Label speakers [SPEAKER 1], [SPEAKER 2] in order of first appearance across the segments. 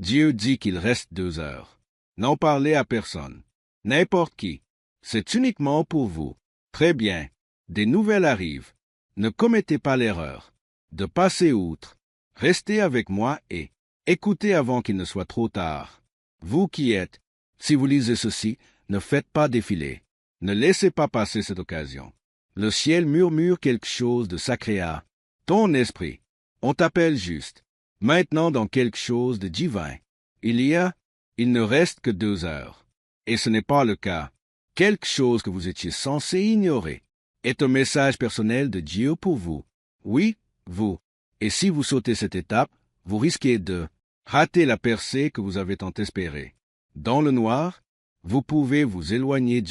[SPEAKER 1] Dieu dit qu'il reste 2 heures. N'en parlez à personne. N'importe qui. C'est uniquement pour vous. Très bien. Des nouvelles arrivent. Ne commettez pas l'erreur de passer outre. Restez avec moi et écoutez avant qu'il ne soit trop tard. Vous qui êtes, si vous lisez ceci, ne faites pas défiler. Ne laissez pas passer cette occasion. Le ciel murmure quelque chose de sacré à ton esprit. On t'appelle juste. Maintenant dans quelque chose de divin. Il ne reste que 2 heures. Et ce n'est pas le cas. Quelque chose que vous étiez censé ignorer est un message personnel de Dieu pour vous. Oui, vous. Et si vous sautez cette étape, vous risquez de rater la percée que vous avez tant espérée. Dans le noir, vous pouvez vous éloigner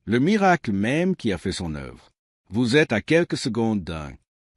[SPEAKER 1] le miracle même qui a fait son œuvre. Vous êtes à quelques secondes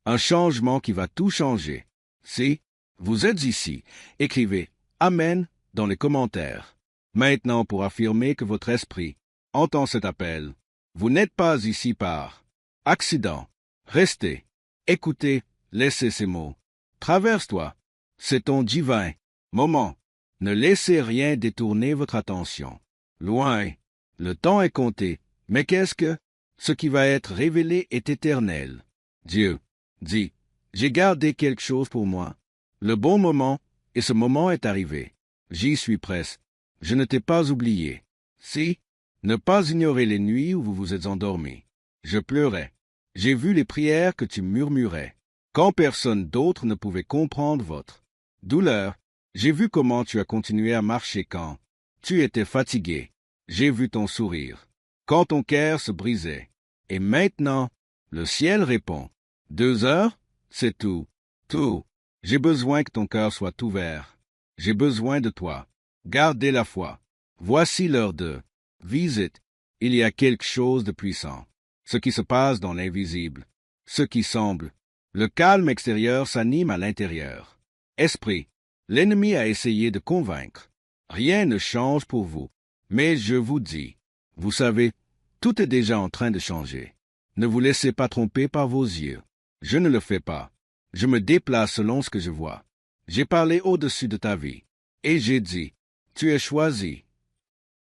[SPEAKER 1] un changement qui va tout changer. Si vous êtes ici, écrivez « Amen » dans les commentaires. Maintenant, pour affirmer que votre esprit entend cet appel, vous n'êtes pas ici par accident. Restez, écoutez, laissez ces mots. Traverse-toi. C'est ton divin moment. Ne laissez rien détourner votre attention. Loin. Le temps est compté. Mais qu'est-ce que ce qui va être révélé est éternel. Dieu dit, j'ai gardé quelque chose pour moi. Le bon moment, et ce moment est arrivé. J'y suis presque. Je ne t'ai pas oublié. Si, ne pas ignorer les nuits où vous vous êtes endormis. Je pleurais. J'ai vu les prières que tu murmurais. Quand personne d'autre ne pouvait comprendre votre douleur, j'ai vu comment tu as continué à marcher quand tu étais fatigué. J'ai vu ton sourire. Quand ton cœur se brisait. Et maintenant, le ciel répond. 2 heures, c'est tout. Tout. J'ai besoin que ton cœur soit ouvert. J'ai besoin de toi. Gardez la foi. Voici l'heure de visite. Il y a quelque chose de puissant. Ce qui se passe dans l'invisible. Ce qui semble. Le calme extérieur s'anime à l'intérieur. Esprit. L'ennemi a essayé de convaincre. Rien ne change pour vous. Mais je vous dis, vous savez, tout est déjà en train de changer. Ne vous laissez pas tromper par vos yeux. Je ne le fais pas. Je me déplace selon ce que je vois. J'ai parlé au-dessus de ta vie. Et j'ai dit, tu es choisi.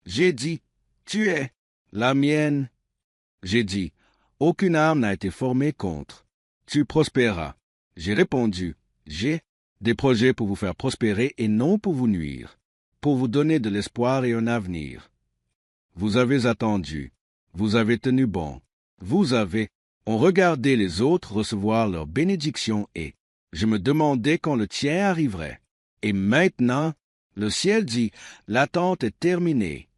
[SPEAKER 1] J'ai dit, tu es la mienne. J'ai dit, aucune arme n'a été formée contre. Tu prospéreras. J'ai répondu, j'ai des projets pour vous faire prospérer et non pour vous nuire, pour vous donner de l'espoir et un avenir. Vous avez attendu. Vous avez tenu bon. On regardait les autres recevoir leur bénédiction et je me demandais quand le tien arriverait. Et maintenant, le ciel dit, l'attente est terminée.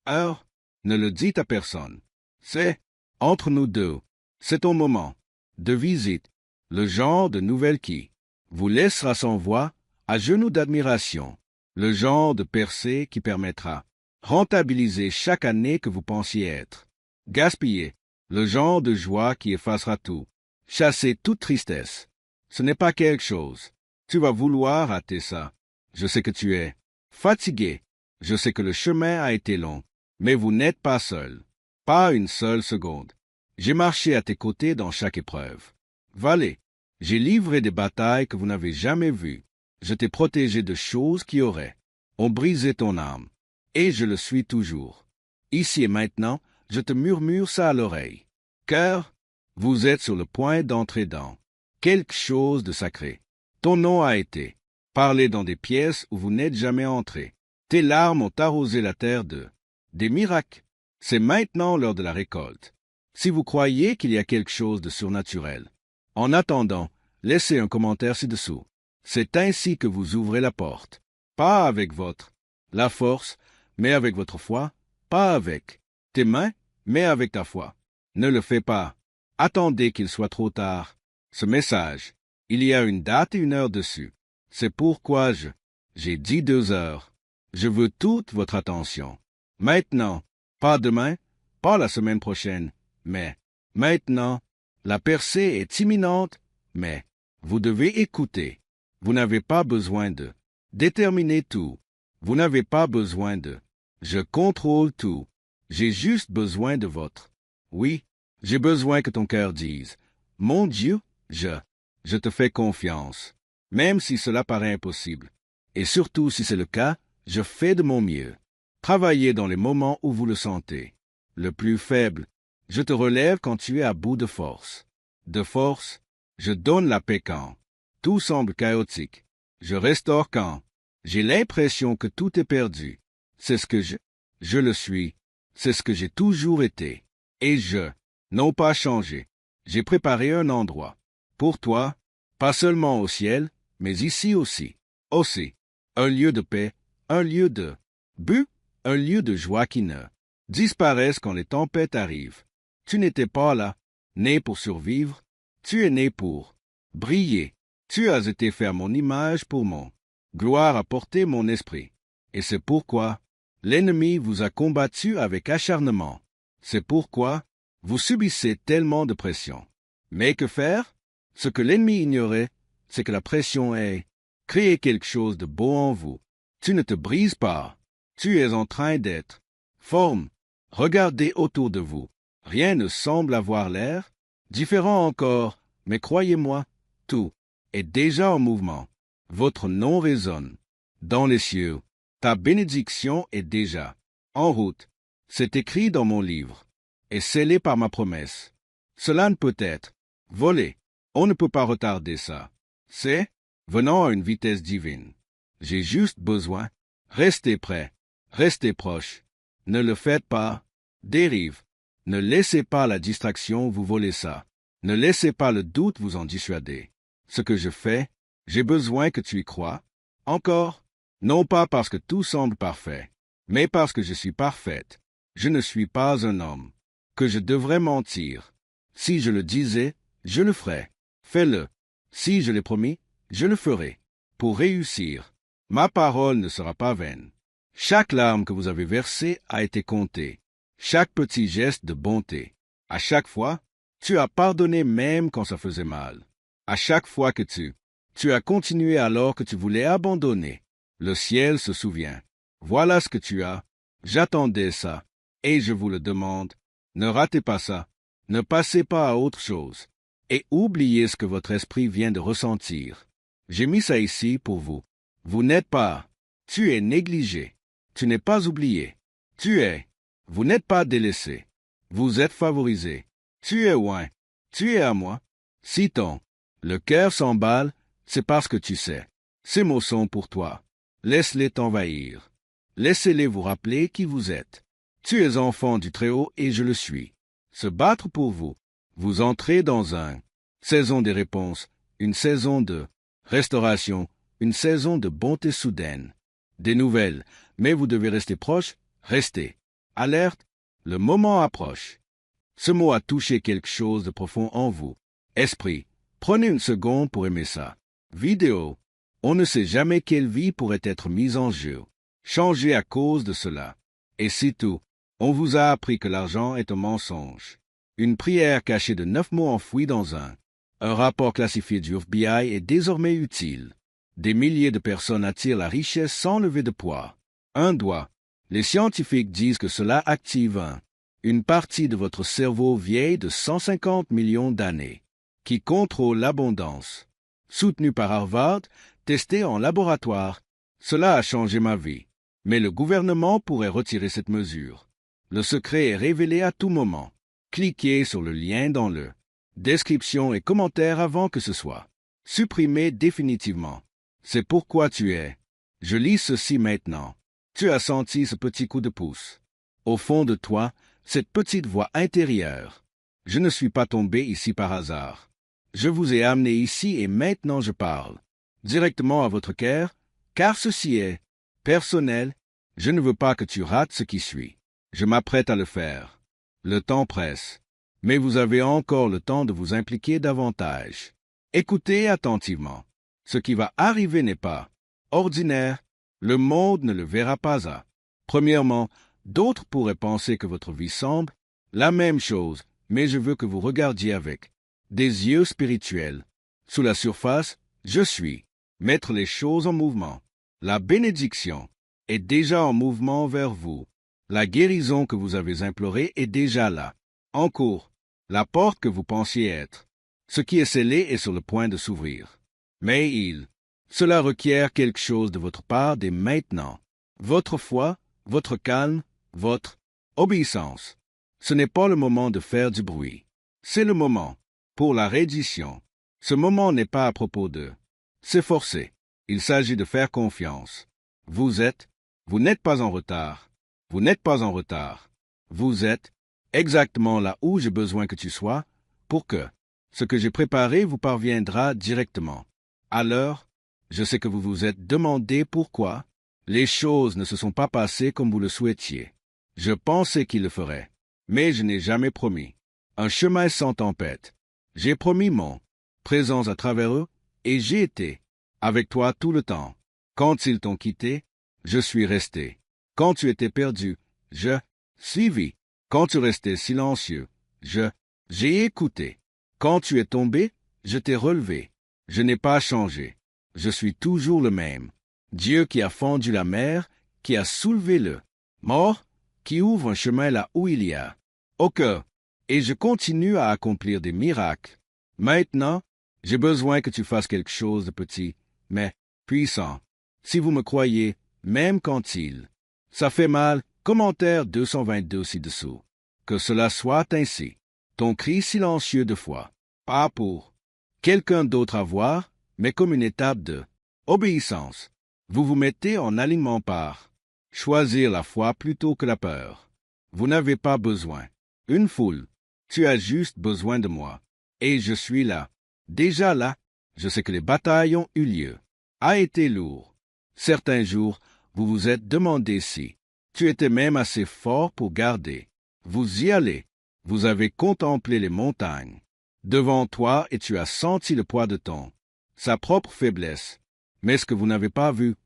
[SPEAKER 1] Alors, ne le dites à personne. C'est entre nous deux. C'est ton moment de visite, le genre de nouvelle qui vous laissera sans voix, à genoux d'admiration, le genre de percée qui permettra rentabiliser chaque année que vous pensiez être. Gaspiller, le genre de joie qui effacera tout. Chasser toute tristesse. Ce n'est pas quelque chose. Tu vas vouloir hâter ça. Je sais que tu es fatigué. Je sais que le chemin a été long. Mais vous n'êtes pas seul. Pas une seule seconde. J'ai marché à tes côtés dans chaque épreuve. Vallée, j'ai livré des batailles que vous n'avez jamais vues. Je t'ai protégé de choses qui ont brisé ton âme. Et je le suis toujours. Ici et maintenant, je te murmure ça à l'oreille. Cœur, vous êtes sur le point d'entrer dans quelque chose de sacré. Ton nom a été parlé dans des pièces où vous n'êtes jamais entré. Tes larmes ont arrosé la terre des miracles. C'est maintenant l'heure de la récolte. Si vous croyez qu'il y a quelque chose de surnaturel, en attendant, laissez un commentaire ci-dessous. C'est ainsi que vous ouvrez la porte. Pas avec la force, mais avec votre foi. Pas avec tes mains, mais avec ta foi. Ne le fais pas. Attendez qu'il soit trop tard. Ce message, il y a une date et une heure dessus. C'est pourquoi j'ai dit 2 heures. Je veux toute votre attention. Maintenant, pas demain, pas la semaine prochaine, mais maintenant, la percée est imminente, mais vous devez écouter. Vous n'avez pas besoin de déterminer tout. Vous n'avez pas besoin de je contrôle tout. J'ai juste besoin de votre. Oui, j'ai besoin que ton cœur dise, mon Dieu, je te fais confiance, même si cela paraît impossible. Et surtout si c'est le cas, je fais de mon mieux. Travaillez dans les moments où vous le sentez. Le plus faible, je te relève quand tu es à bout de force. De force, je donne la paix quand tout semble chaotique. Je restaure quand j'ai l'impression que tout est perdu. C'est ce que je le suis. C'est ce que j'ai toujours été. Et non pas changé. J'ai préparé un endroit. Pour toi, pas seulement au ciel, mais ici aussi. Aussi, un lieu de paix, un lieu de but, un lieu de joie qui ne disparaisse quand les tempêtes arrivent. Tu n'étais pas là, né pour survivre, tu es né pour briller. Tu as été fait à mon image pour mon gloire à porter mon esprit. Et c'est pourquoi l'ennemi vous a combattu avec acharnement. C'est pourquoi vous subissez tellement de pression. Mais que faire? Ce que l'ennemi ignorait, c'est que la pression est créer quelque chose de beau en vous. Tu ne te brises pas. Tu es en train d'être forme. Regardez autour de vous. Rien ne semble avoir l'air différent encore, mais croyez-moi, tout est déjà en mouvement. Votre nom résonne dans les cieux. Ta bénédiction est déjà en route. C'est écrit dans mon livre et scellé par ma promesse. Cela ne peut être volé. On ne peut pas retarder ça. C'est venant à une vitesse divine. J'ai juste besoin. Restez prêts. Restez proches. Ne le faites pas. Dérive. Ne laissez pas la distraction vous voler ça. Ne laissez pas le doute vous en dissuader. Ce que je fais, j'ai besoin que tu y crois. Encore, non pas parce que tout semble parfait, mais parce que je suis parfaite. Je ne suis pas un homme que je devrais mentir. Si je le disais, je le ferais. Fais-le. Si je l'ai promis, je le ferai. Pour réussir, ma parole ne sera pas vaine. Chaque larme que vous avez versée a été comptée. Chaque petit geste de bonté. À chaque fois, tu as pardonné même quand ça faisait mal. À chaque fois que tu as continué alors que tu voulais abandonner. Le ciel se souvient. Voilà ce que tu as. J'attendais ça. Et je vous le demande. Ne ratez pas ça. Ne passez pas à autre chose. Et oubliez ce que votre esprit vient de ressentir. J'ai mis ça ici pour vous. Vous n'êtes pas. Tu es négligé. Tu n'es pas oublié. Tu es. Vous n'êtes pas délaissé. Vous êtes favorisé. Tu es loin. Tu es à moi. Si le cœur s'emballe, c'est parce que tu sais. Ces mots sont pour toi. Laisse-les t'envahir. Laissez-les vous rappeler qui vous êtes. Tu es enfant du Très-Haut et je le suis. Se battre pour vous. Vous entrez dans une saison des réponses, une saison de restauration, une saison de bonté soudaine. Des nouvelles, mais vous devez rester proche, restez. Alerte, le moment approche. Ce mot a touché quelque chose de profond en vous. Esprit, prenez une seconde pour aimer ça. Vidéo, on ne sait jamais quelle vie pourrait être mise en jeu. Changez à cause de cela. Et c'est tout. On vous a appris que l'argent est un mensonge. Une prière cachée de 9 mots enfouis dans un rapport classifié du FBI est désormais utile. Des milliers de personnes attirent la richesse sans lever de poids. Un doigt. Les scientifiques disent que cela active une partie de votre cerveau vieille de 150 millions d'années, qui contrôle l'abondance. Soutenu par Harvard, testé en laboratoire, cela a changé ma vie. Mais le gouvernement pourrait retirer cette mesure. Le secret est révélé à tout moment. Cliquez sur le lien dans le description et commentaire avant que ce soit supprimé définitivement. C'est pourquoi tu es. Je lis ceci maintenant. Tu as senti ce petit coup de pouce. Au fond de toi, cette petite voix intérieure. Je ne suis pas tombé ici par hasard. Je vous ai amené ici et maintenant je parle directement à votre cœur, car ceci est personnel. Je ne veux pas que tu rates ce qui suit. Je m'apprête à le faire. Le temps presse, mais vous avez encore le temps de vous impliquer davantage. Écoutez attentivement. Ce qui va arriver n'est pas ordinaire. Le monde ne le verra pas à. Premièrement, d'autres pourraient penser que votre vie semble la même chose, mais je veux que vous regardiez avec des yeux spirituels. Sous la surface, je suis. Mettre les choses en mouvement. La bénédiction est déjà en mouvement vers vous. La guérison que vous avez implorée est déjà là, en cours. La porte que vous pensiez être. Ce qui est scellé est sur le point de s'ouvrir. Mais Cela requiert quelque chose de votre part dès maintenant. Votre foi, votre calme, votre obéissance. Ce n'est pas le moment de faire du bruit. C'est le moment pour la reddition. Ce moment n'est pas à propos de s'efforcer. Il s'agit de faire confiance. Vous n'êtes pas en retard. Vous n'êtes pas en retard. Vous êtes exactement là où j'ai besoin que tu sois pour que ce que j'ai préparé vous parviendra directement. Alors, je sais que vous vous êtes demandé pourquoi les choses ne se sont pas passées comme vous le souhaitiez. Je pensais qu'il le ferait, mais je n'ai jamais promis un chemin sans tempête. J'ai promis mon présence à travers eux, et j'ai été avec toi tout le temps. Quand ils t'ont quitté, je suis resté. Quand tu étais perdu, je suivis. Quand tu restais silencieux, j'ai écouté. Quand tu es tombé, je t'ai relevé. Je n'ai pas changé. Je suis toujours le même. Dieu qui a fendu la mer, qui a soulevé le mort, qui ouvre un chemin là où il y a aucun. Et je continue à accomplir des miracles. Maintenant, j'ai besoin que tu fasses quelque chose de petit, mais puissant. Si vous me croyez, même quand ça fait mal, commentaire 222 ci-dessous. Que cela soit ainsi. Ton cri silencieux de foi, pas pour quelqu'un d'autre à voir, mais comme une étape de obéissance. Vous vous mettez en alignement par choisir la foi plutôt que la peur. Vous n'avez pas besoin. Une foule. Tu as juste besoin de moi. Et je suis là. Déjà là, je sais que les batailles ont eu lieu. A été lourd. Certains jours, vous vous êtes demandé si tu étais même assez fort pour garder. Vous y allez. Vous avez contemplé les montagnes devant toi et tu as senti le poids de sa propre faiblesse. Mais ce que vous n'avez pas vu,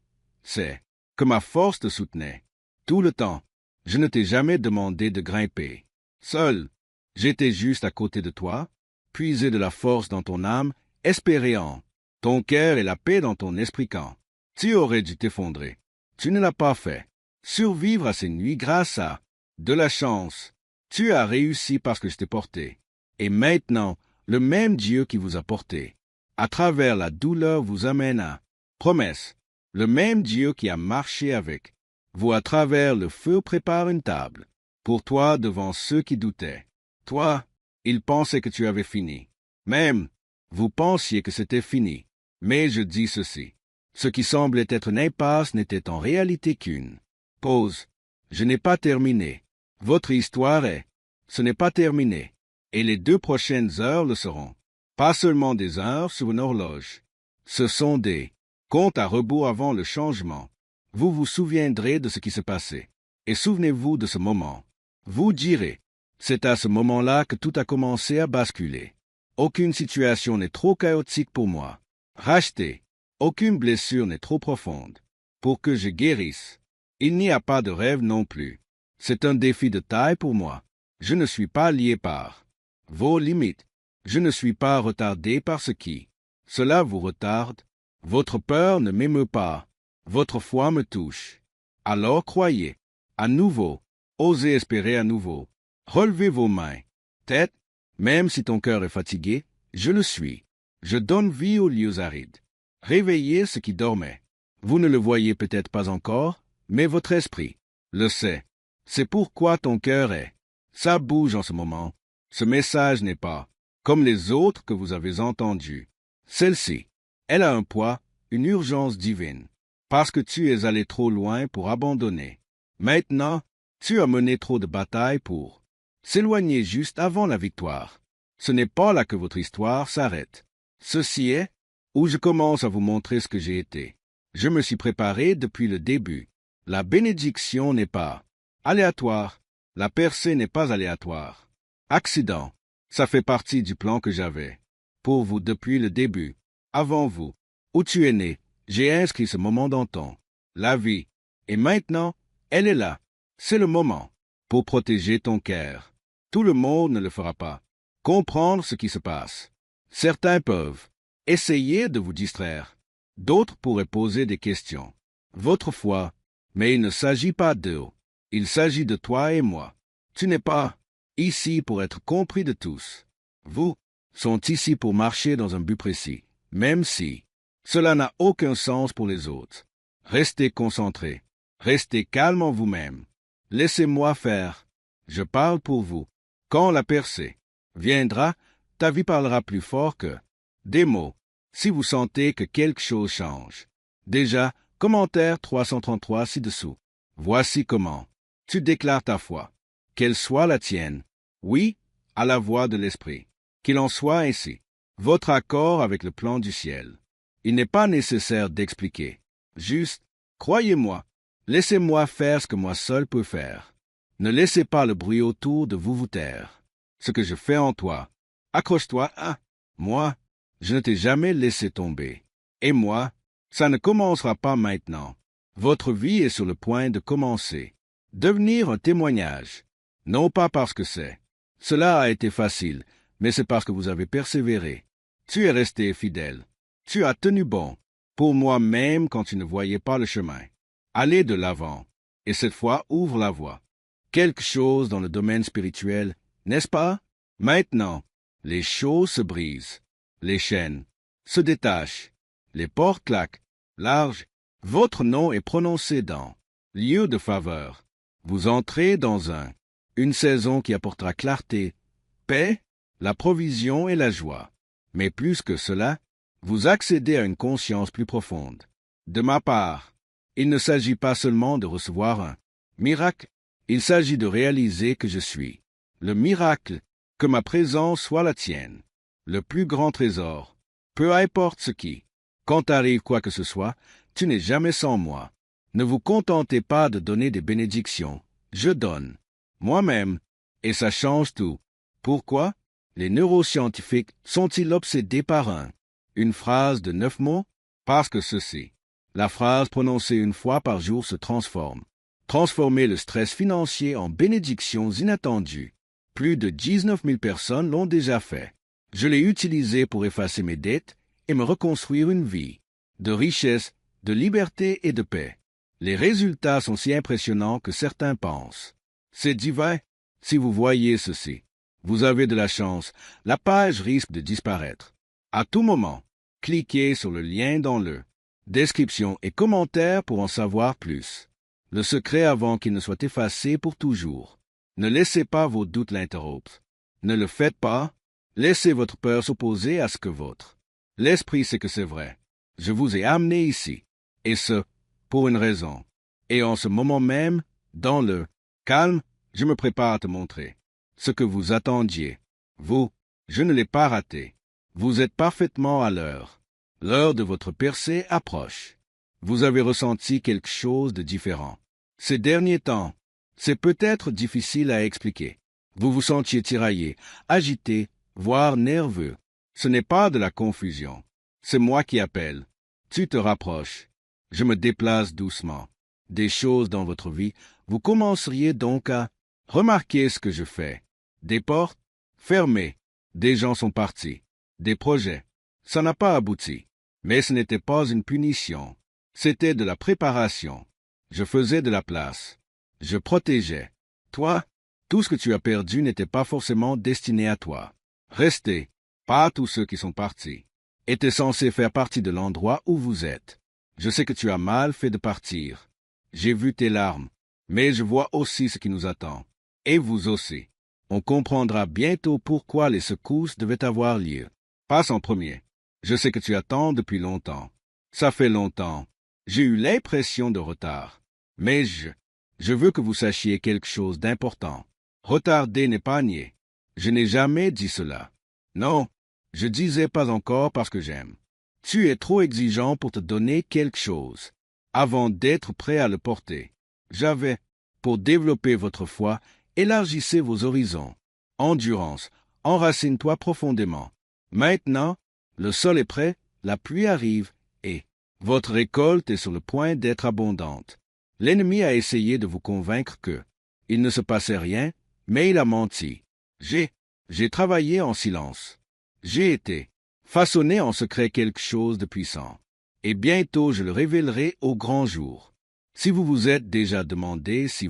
[SPEAKER 1] c'est que ma force te soutenait. Tout le temps, je ne t'ai jamais demandé de grimper. Seul, j'étais juste à côté de toi, puiser de la force dans ton âme, espérer en ton cœur et la paix dans ton esprit quand tu aurais dû t'effondrer. Tu ne l'as pas fait. Survivre à ces nuits grâce à de la chance. Tu as réussi parce que je t'ai porté. Et maintenant, le même Dieu qui vous a porté, à travers la douleur vous amène à promesse. Le même Dieu qui a marché avec vous à travers le feu prépare une table pour toi devant ceux qui doutaient. Toi, il pensait que tu avais fini. Même, vous pensiez que c'était fini. Mais je dis ceci. Ce qui semblait être une impasse n'était en réalité qu'une pause. Je n'ai pas terminé. Votre histoire ce n'est pas terminé. Et les 2 prochaines heures le seront. Pas seulement des heures sur une horloge. Ce sont des comptes à rebours avant le changement. Vous vous souviendrez de ce qui s'est passé. Et souvenez-vous de ce moment. Vous direz, c'est à ce moment-là que tout a commencé à basculer. Aucune situation n'est trop chaotique pour moi. Racheter. Aucune blessure n'est trop profonde pour que je guérisse. Il n'y a pas de rêve non plus. C'est un défi de taille pour moi. Je ne suis pas lié par vos limites. Je ne suis pas retardé par ce qui cela vous retarde. Votre peur ne m'émeut pas. Votre foi me touche. Alors croyez. À nouveau. Osez espérer à nouveau. Relevez vos mains. Tête. Même si ton cœur est fatigué, je le suis. Je donne vie aux lieux arides. Réveillez ce qui dormait. Vous ne le voyez peut-être pas encore, mais votre esprit le sait. C'est pourquoi ton cœur ça bouge en ce moment. Ce message n'est pas comme les autres que vous avez entendus. Celle-ci, elle a un poids, une urgence divine, parce que tu es allé trop loin pour abandonner. Maintenant, tu as mené trop de batailles pour s'éloigner juste avant la victoire. Ce n'est pas là que votre histoire s'arrête. Ceci est où je commence à vous montrer ce que j'ai été. Je me suis préparé depuis le début. La bénédiction n'est pas aléatoire. La percée n'est pas aléatoire. Accident, ça fait partie du plan que j'avais pour vous depuis le début. Avant vous, où tu es né, j'ai inscrit ce moment dans la vie. Et maintenant, elle est là. C'est le moment pour protéger ton cœur. Tout le monde ne le fera pas. Comprendre ce qui se passe. Certains peuvent essayer de vous distraire. D'autres pourraient poser des questions. Votre foi, mais il ne s'agit pas d'eux. Il s'agit de toi et moi. Tu n'es pas ici pour être compris de tous. Vous sont ici pour marcher dans un but précis, même si Cela n'a aucun sens pour les autres. Restez concentrés. Restez calme en vous-même. Laissez-moi faire. Je parle pour vous. Quand la percée viendra, ta vie parlera plus fort que des mots. Si vous sentez que quelque chose change. Déjà, commentaire 333 ci-dessous. Voici comment. Tu déclares ta foi. Qu'elle soit la tienne. Oui, à la voix de l'Esprit. Qu'il en soit ainsi. Votre accord avec le plan du ciel. Il n'est pas nécessaire d'expliquer. Juste, croyez-moi. Laissez-moi faire ce que moi seul peux faire. Ne laissez pas le bruit autour de vous taire. Ce que je fais en toi. Accroche-toi à moi. Je ne t'ai jamais laissé tomber. Et moi, ça ne commencera pas maintenant. Votre vie est sur le point de commencer. Devenir un témoignage. Non pas parce que c'est. Cela a été facile, mais c'est parce que vous avez persévéré. Tu es resté fidèle. Tu as tenu bon. Pour moi-même quand tu ne voyais pas le chemin. Allez de l'avant. Et cette fois, ouvre la voie. Quelque chose dans le domaine spirituel, n'est-ce pas? Maintenant, les choses se brisent. Les chaînes se détachent. Les portes claquent. Large. Votre nom est prononcé dans lieu de faveur. Vous entrez dans une saison qui apportera clarté, paix, la provision et la joie. Mais plus que cela, vous accédez à une conscience plus profonde. De ma part, il ne s'agit pas seulement de recevoir un miracle, il s'agit de réaliser que je suis le miracle, que ma présence soit la tienne, le plus grand trésor. Peu importe ce qui, quand arrive quoi que ce soit, tu n'es jamais sans moi. Ne vous contentez pas de donner des bénédictions, je donne, moi-même, et ça change tout. Pourquoi? Les neuroscientifiques sont-ils obsédés par une phrase de 9 mots? Parce que ceci. La phrase prononcée une fois par jour se transforme. Transformer le stress financier en bénédictions inattendues. Plus de 19 000 personnes l'ont déjà fait. Je l'ai utilisé pour effacer mes dettes et me reconstruire une vie de richesse, de liberté et de paix. Les résultats sont si impressionnants que certains pensent. C'est divin. Si vous voyez ceci, vous avez de la chance. La page risque de disparaître. À tout moment, cliquez sur le lien dans le description et commentaire pour en savoir plus. Le secret avant qu'il ne soit effacé pour toujours. Ne laissez pas vos doutes l'interrompre. Ne le faites pas. Laissez votre peur s'opposer à ce que votre l'esprit sait que c'est vrai. Je vous ai amené ici, et ce, pour une raison. Et en ce moment même, dans le calme, je me prépare à te montrer ce que vous attendiez. Vous, je ne l'ai pas raté. Vous êtes parfaitement à l'heure. L'heure de votre percée approche. Vous avez ressenti quelque chose de différent. Ces derniers temps, c'est peut-être difficile à expliquer. Vous vous sentiez tiraillé, agité, voire nerveux. Ce n'est pas de la confusion. C'est moi qui appelle. Tu te rapproches. Je me déplace doucement. Des choses dans votre vie, vous commenceriez donc à remarquer ce que je fais. Des portes fermées. Des gens sont partis. Des projets. Ça n'a pas abouti. Mais ce n'était pas une punition. C'était de la préparation. Je faisais de la place. Je protégeais. Toi, tout ce que tu as perdu n'était pas forcément destiné à toi. Restez, pas tous ceux qui sont partis, étaient censés faire partie de l'endroit où vous êtes. Je sais que tu as mal fait de partir. J'ai vu tes larmes, mais je vois aussi ce qui nous attend. Et vous aussi. On comprendra bientôt pourquoi les secousses devaient avoir lieu. Passe en premier. Je sais que tu attends depuis longtemps. Ça fait longtemps. J'ai eu l'impression de retard. Mais je veux que vous sachiez quelque chose d'important. Retarder n'est pas nier. Je n'ai jamais dit cela. Non, je disais pas encore parce que j'aime. Tu es trop exigeant pour te donner quelque chose, avant d'être prêt à le porter. J'avais, pour développer votre foi, élargissez vos horizons. Endurance, enracine-toi profondément. Maintenant, le sol est prêt, la pluie arrive, et votre récolte est sur le point d'être abondante. L'ennemi a essayé de vous convaincre que il ne se passait rien, mais il a menti. J'ai travaillé en silence. J'ai été façonné en secret quelque chose de puissant. Et bientôt je le révélerai au grand jour. Si vous vous êtes déjà demandé si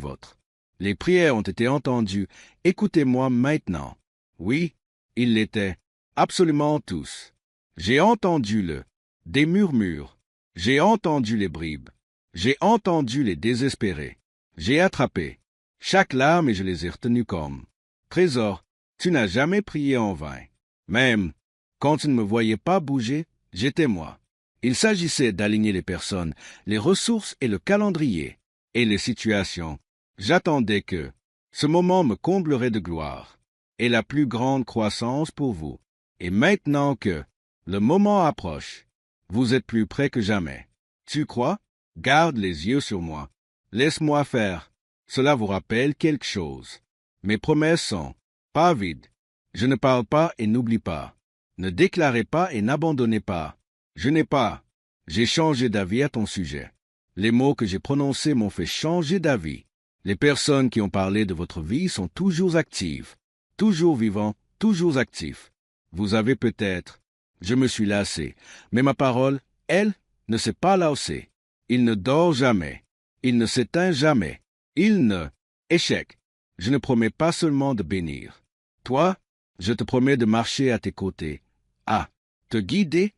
[SPEAKER 1] les prières ont été entendues, écoutez-moi maintenant. Oui, ils l'étaient. Absolument tous. J'ai entendu le des murmures. J'ai entendu les bribes. J'ai entendu les désespérés. J'ai attrapé chaque larme et je les ai retenues comme trésor. Tu n'as jamais prié en vain. Même quand tu ne me voyais pas bouger, j'étais moi. Il s'agissait d'aligner les personnes, les ressources et le calendrier, et les situations. J'attendais que ce moment me comblerait de gloire, et la plus grande croissance pour vous. Et maintenant que le moment approche, vous êtes plus près que jamais. Tu crois? Garde les yeux sur moi. Laisse-moi faire. Cela vous rappelle quelque chose. Mes promesses sont pas vides. Je ne parle pas et n'oublie pas. Ne déclarez pas et n'abandonnez pas. Je n'ai pas. J'ai changé d'avis à ton sujet. Les mots que j'ai prononcés m'ont fait changer d'avis. Les personnes qui ont parlé de votre vie sont toujours actives, toujours vivants, toujours actifs. Vous avez peut-être, je me suis lassé, mais ma parole, elle, ne s'est pas lassée. Il ne dort jamais. Il ne s'éteint jamais. Il ne. Échec. Je ne promets pas seulement de bénir. Toi, je te promets de marcher à tes côtés. Ah, te guider,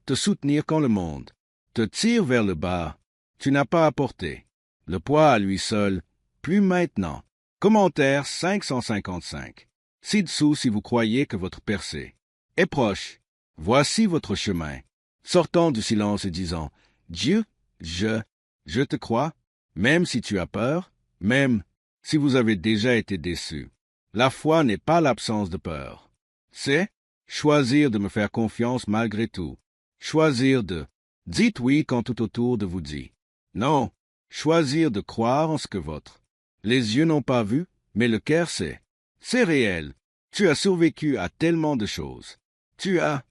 [SPEAKER 1] te soutenir quand le monde te tire vers le bas. Tu n'as pas à porter le poids à lui seul, plus maintenant. Commentaire 555. Ci-dessous si vous croyez que votre percée est proche. Voici votre chemin. Sortant du silence et disant, Dieu, je te crois, même si tu as peur, même si vous avez déjà été déçu. La foi n'est pas l'absence de peur. C'est choisir de me faire confiance malgré tout. Choisir de dites oui quand tout autour de vous dit non. Choisir de croire en ce que les yeux n'ont pas vu, mais le cœur sait. C'est réel. Tu as survécu à tellement de choses. Tu as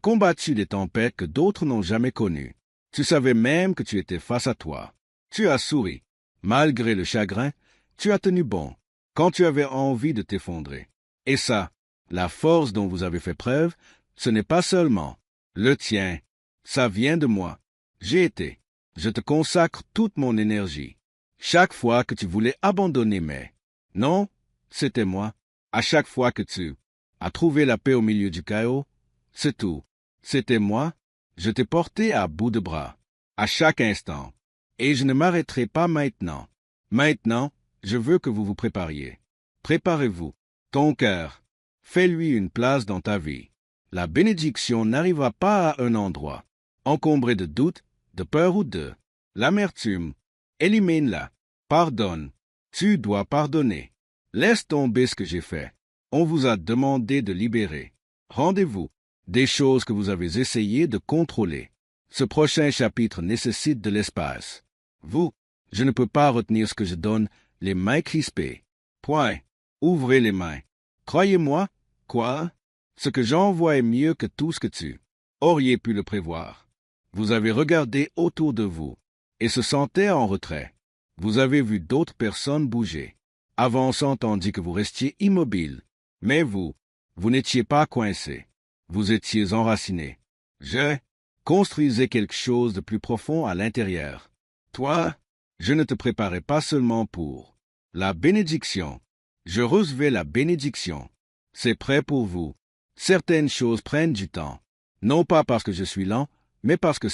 [SPEAKER 1] combattu des tempêtes que d'autres n'ont jamais connues. Tu savais même que tu étais face à toi. Tu as souri. Malgré le chagrin, tu as tenu bon quand tu avais envie de t'effondrer. Et ça, la force dont vous avez fait preuve, ce n'est pas seulement le tien. Ça vient de moi. Je te consacre toute mon énergie. Chaque fois que tu voulais abandonner, mais non, c'était moi. À chaque fois que tu as trouvé la paix au milieu du chaos, c'est tout. C'était moi. Je t'ai porté à bout de bras, à chaque instant. Et je ne m'arrêterai pas maintenant. Maintenant, je veux que vous vous prépariez. Préparez-vous. Ton cœur, fais-lui une place dans ta vie. La bénédiction n'arrivera pas à un endroit encombré de doutes, de peur ou de l'amertume. Élimine-la. Pardonne. Tu dois pardonner. Laisse tomber ce que j'ai fait. On vous a demandé de libérer. Rendez-vous. Des choses que vous avez essayé de contrôler. Ce prochain chapitre nécessite de l'espace. Vous, je ne peux pas retenir ce que je donne, les mains crispées. Point. Ouvrez les mains. Croyez-moi, quoi? Ce que j'envoie est mieux que tout ce que tu auriez pu le prévoir. Vous avez regardé autour de vous et se sentez en retrait. Vous avez vu d'autres personnes bouger, avançant tandis que vous restiez immobile. Mais vous n'étiez pas coincé. Vous étiez enraciné. Je construisais quelque chose de plus profond à l'intérieur. Toi, je ne te préparais pas seulement pour la bénédiction. Je recevais la bénédiction. C'est prêt pour vous. Certaines choses prennent du temps. Non pas parce que je suis lent, mais parce que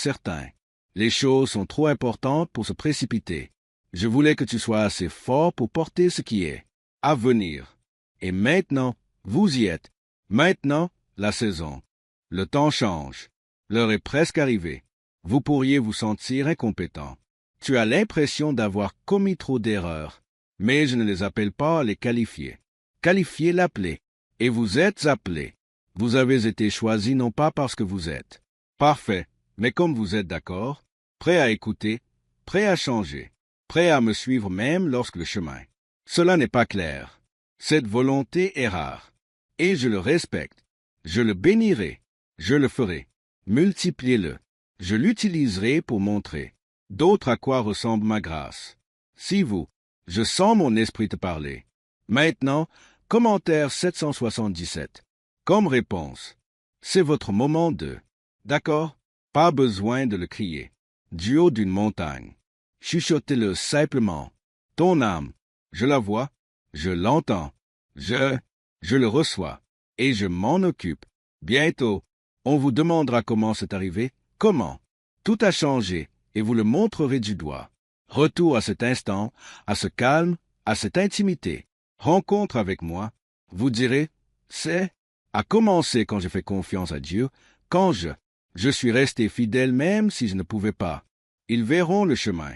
[SPEAKER 1] les choses sont trop importantes pour se précipiter. Je voulais que tu sois assez fort pour porter ce qui est à venir. Et maintenant, vous y êtes. Maintenant, la saison. Le temps change. L'heure est presque arrivée. Vous pourriez vous sentir incompétent. Tu as l'impression d'avoir commis trop d'erreurs. Mais je ne les appelle pas à les qualifier. Qualifiez l'appeler. Et vous êtes appelé. Vous avez été choisi non pas parce que vous êtes parfait, mais comme vous êtes d'accord, prêt à écouter, prêt à changer, prêt à me suivre même lorsque le chemin. Cela n'est pas clair. Cette volonté est rare. Et je le respecte. Je le bénirai. Je le ferai. Multipliez-le. Je l'utiliserai pour montrer d'autres à quoi ressemble ma grâce. Si vous, je sens mon esprit te parler. Maintenant, commentaire 777. Comme réponse, c'est votre moment de. D'accord? Pas besoin de le crier. Du haut d'une montagne. Chuchotez-le simplement. Ton âme, je la vois, je l'entends, je le reçois, et je m'en occupe. Bientôt, on vous demandera comment c'est arrivé, Comment? Tout a changé, et vous le montrerez du doigt. Retour à cet instant, à ce calme, à cette intimité. Rencontre avec moi. Vous direz, c'est à commencer quand je fais confiance à Dieu, quand je suis resté fidèle même si je ne pouvais pas. Ils verront le chemin,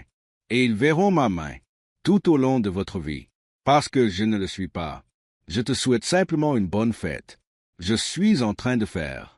[SPEAKER 1] et ils verront ma main, tout au long de votre vie, parce que je ne le suis pas. Je te souhaite simplement une bonne fête. Je suis en train de faire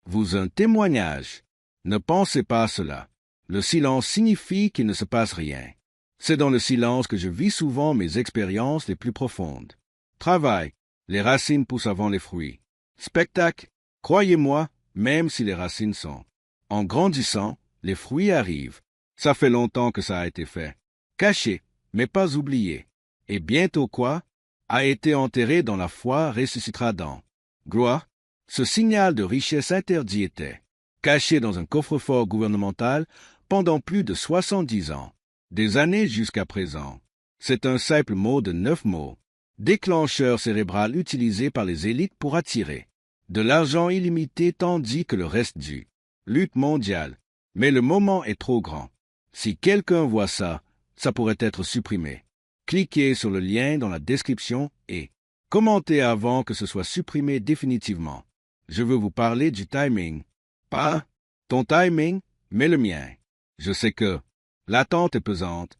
[SPEAKER 1] vous un témoignage. Ne pensez pas à cela. Le silence signifie qu'il ne se passe rien. C'est dans le silence que je vis souvent mes expériences les plus profondes. Travail, les racines poussent avant les fruits. Spectacle, croyez-moi, même si les racines sont. En grandissant, les fruits arrivent. Ça fait longtemps que ça a été fait. Caché, mais pas oublié. Et bientôt quoi? A été enterré dans la foi, ressuscitera dans. Gloire, ce signal de richesse interdit était caché dans un coffre-fort gouvernemental pendant plus de 70 ans, des années jusqu'à présent. C'est un simple mot de 9 mots, déclencheur cérébral utilisé par les élites pour attirer de l'argent illimité tandis que le reste du lutte mondiale. Mais le moment est trop grand. Si quelqu'un voit ça, ça pourrait être supprimé. Cliquez sur le lien dans la description et commentez avant que ce soit supprimé définitivement. Je veux vous parler du timing. Pas ton timing, mais le mien. Je sais que l'attente est pesante.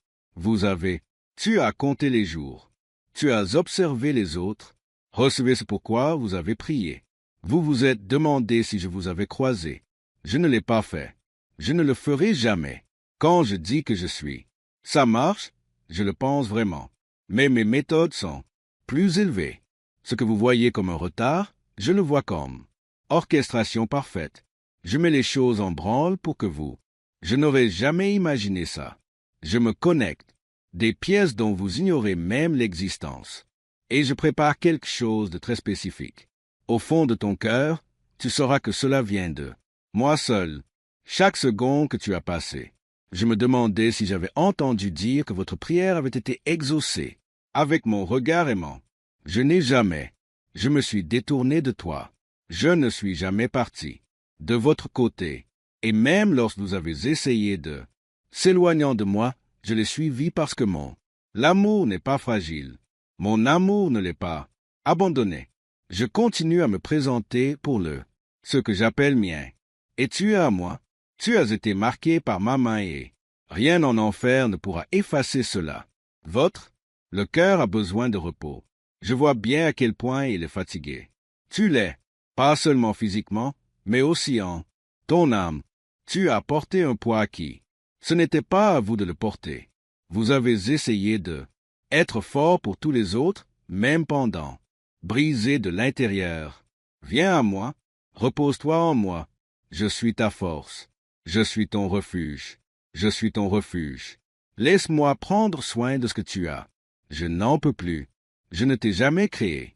[SPEAKER 1] Tu as compté les jours. Tu as observé les autres. Recevez ce pourquoi vous avez prié. Vous vous êtes demandé si je vous avais croisé. Je ne l'ai pas fait. Je ne le ferai jamais. Quand je dis que je suis, ça marche, je le pense vraiment. Mais mes méthodes sont plus élevées. Ce que vous voyez comme un retard, je le vois comme orchestration parfaite. Je mets les choses en branle pour que vous. Je n'aurais jamais imaginé ça. Je me connecte. Des pièces dont vous ignorez même l'existence. Et je prépare quelque chose de très spécifique. Au fond de ton cœur, tu sauras que cela vient de moi seul. Chaque seconde que tu as passée, je me demandais si j'avais entendu dire que votre prière avait été exaucée. Avec mon regard aimant, je n'ai jamais. Je me suis détourné de toi. Je ne suis jamais parti de votre côté. Et même lorsque vous avez essayé de s'éloignant de moi, je l'ai suivi parce que l'amour n'est pas fragile. Mon amour ne l'est pas abandonné. Je continue à me présenter pour ce que j'appelle mien. Et tu es à moi. Tu as été marqué par ma main et rien en enfer ne pourra effacer cela. Le cœur a besoin de repos. Je vois bien à quel point il est fatigué. Tu l'es, pas seulement physiquement, mais aussi en ton âme. Tu as porté un poids qui, ce n'était pas à vous de le porter. Vous avez essayé de être fort pour tous les autres, même pendant, brisé de l'intérieur. Viens à moi, repose-toi en moi. Je suis ta force. Je suis ton refuge. Je suis ton refuge. Laisse-moi prendre soin de ce que tu as. Je n'en peux plus. Je ne t'ai jamais créé